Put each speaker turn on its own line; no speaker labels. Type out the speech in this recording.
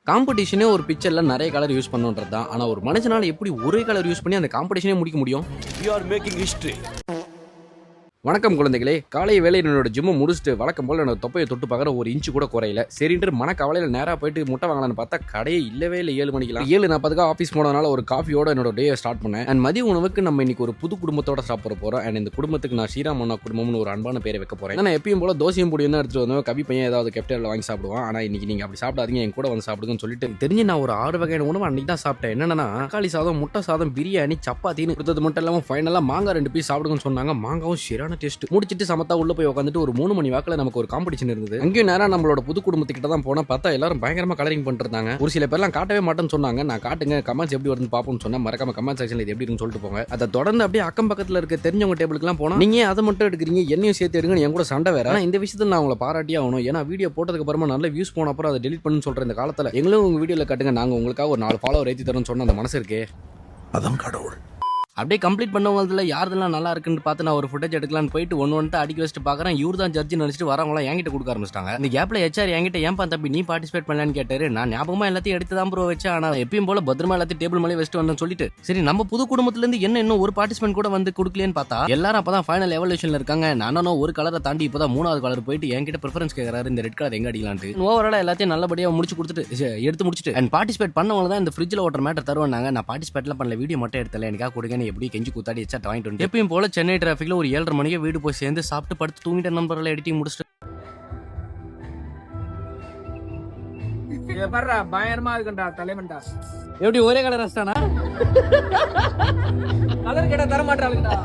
காம்படிஷனே ஒரு பிக்சர்ல நிறைய கலர் யூஸ் பண்ணுன்றது தான். ஆனா ஒரு மனுஷனால எப்படி ஒரே கலர் யூஸ் பண்ணி அந்த காம்படிஷனே முடிக்க முடியும்?
You are making history.
வணக்கம் குழந்தைகளே. காலை வேலையில் என்னோட ஜிம்மை முடிச்சுட்டு வழக்கம் போல என்னோட தொப்பையை தொட்டு பார்க்குற ஒரு இன்ச்சு கூட குறையில. சரின்ட்டு மனக்கவலையில் நேராக போயிட்டு முட்டை வாங்கலான்னு பார்த்தா கடையே இல்லவே இல்லை. 7 மணிக்கெல்லாம் 7:40 ஆஃபீஸ் போனதுனால ஒரு காஃபியோட என்னோட டே ஸ்டார்ட் பண்ணேன். அண்ட் மதிய உணவுக்கு நம்ம இன்னைக்கு ஒரு புது குடும்பத்தோட சாப்பிட போறோம். அண்ட் இந்த குடும்பத்துக்கு நான் ஸ்ரீராமண்ணா குடும்பம்னு ஒரு அன்பான பேரை வைக்க போறேன். நான் எப்பயும் போல தோசையும் பொடியும் எடுத்துட்டு வந்தோம். கவி பையன் ஏதாவது கெப்டேரியில் வாங்கி சாப்பிடுவான். ஆனா இன்னைக்கு நீங்க அப்படி சாப்பிடாதீங்க, என் கூட வந்து சாப்பிடுங்கன்னு சொல்லிட்டு தெரிஞ்சு நான் ஒரு 6 வகையான உணவு அன்னைக்கு தான் சாப்பிட்டேன். என்னன்னா தக்காளி சாதம், முட்டை சாதம், பிரியாணி, சப்பாத்தின்னு கொடுத்தது மட்டும் இல்லாமல் ஃபைனலா மாங்காய் 2 பீஸ் சாப்பிடுங்கன்னு சொன்னாங்க. மாங்காவும் சரியான டேஸ்ட். முடிச்சிட்டு சமத்தா உள்ள போய் உட்காந்துட்டு ஒரு 3 மணி வாக்கில் நமக்கு ஒரு காம்படிஷன் இருந்தது. அங்கேயும் நேரம் நம்மளோட புது குடும்பத்துக்கிட்ட தான் போனா பார்த்தா எல்லாரும் பயங்கரமா கலரிங் பண்ணிட்டு இருந்தாங்க. ஒரு சில பேர்லாம் காட்டவே மாட்டேன்னு சொன்னாங்க. நான் காட்டுங்க, கமெண்ட்ஸ் எப்படி வருதுன்னு பாப்போம்னு சொன்னா மறக்காம கமெண்ட் செக்ஷன்ல இது எப்படி இருக்குன்னு சொல்லிட்டு போங்க. அதை தொடர்ந்து அப்படியே அக்கம் பக்கத்துல இருக்க தெரிஞ்சவங்க டேபிளுக்குலாம் போனா நீங்க அதை மட்டும் எடுக்கிறீங்க, என்னையும் சேர்த்து எடுங்க, என் கூட சண்டை வேற. ஆனா இந்த விஷயத்துல நான் உங்களை பாராட்டியே ஆகணும். ஏன்னா வீடியோ போட்டதுக்கு அப்புறமா நல்ல வியூஸ் போன அப்புறம் அதை டெலிட் பண்ணு சொல்ற இந்த காலத்துல எங்களும் உங்க வீடியோல காட்டுங்க, நாங்க உங்களுக்காக ஒரு 4 ஃபாலோவர் ஏற்றி தரோம்னு சொன்ன அந்த மனசு இருக்கே,
அதான் கடவுள்.
அப்படியே கம்ப்ளீட் பண்ணவங்களதுல யாரெல்லாம் நல்லா இருக்குன்னு பார்த்து நான் ஒரு ஃபுட்டேஜ் எடுக்கலான்னு போயிட்டு ஒன்று அடிக்க வச்சுட்டு பார்க்குறேன். இவர் தான் ஜட்ஜி நினச்சிட்டு வரவங்களாம் என்கிட்ட கொடுக்க ஆரம்பிச்சிட்டாங்க. இந்த கேப்ல HR என்கிட்ட ஏன்பா தம்பி நீ பார்ட்டிசிபேட் பண்ணலான்னு கேட்டாரு. நான் ஞாபகமா எல்லாத்தையும் எடுத்து தான் ப்ரோ வச்சேன். ஆனால் எப்பயும் போல பத்திரமா எல்லாத்தையும் டேபிள் மேலே வச்சுட்டு வந்தேன்னு சொல்லிட்டு சரி நம்ம புது குடும்பத்திலேருந்து இன்னும் ஒரு பார்ட்டிசிபென்ட் கூட வந்து கொடுக்கலன்னு பார்த்தா எல்லாரும் அப்பதான் ஃபைனல் எவல்யூஷன்ல இருக்காங்க. நானும் ஒரு கலரை தாண்டி இப்போதான் 3வது கலர் போயிட்டு என்கிட்ட ப்ரிஃபரன்ஸ் கேட்கறாரு, இந்த ரெட் கலர் எங்க அடிக்கலான்ட்டு. ஓவரால் எல்லாத்தையும் நல்லபடியாக முடிச்சு கொடுத்துட்டு எடுத்து முடிச்சுட்டு அண்ட் பார்ட்டிசிபேட் பண்ணவங்க தான் இந்த ஃப்ரிட்ஜில் ஓட்டர் மேட்டர் தருவாங்க. நான் பார்ட்டிசிபேட்லாம் பண்ணல, வீடியோ மட்டும் எடுத்தல, எனக்காக கொடுங்கன்னு எப்படி கெஞ்சி கூத்தாடி வாங்கிட்டு வந்து எப்பயும் போல சென்னை டிராபிக்ல ஒரு 7:30 மணிக்கு வீடு போய் சேர்ந்து சாப்பிட்டு படுத்து தூங்கிட்ட நம்பர்ல எடிட்டிங் முடிச்சுட்டு
பயங்கரமா இருக்குண்டா தலைமண்டா.
எப்படி ஒரே கலர் ரஸ்தானா
கலர் கேட்டா தர மாட்டாளுங்கடா.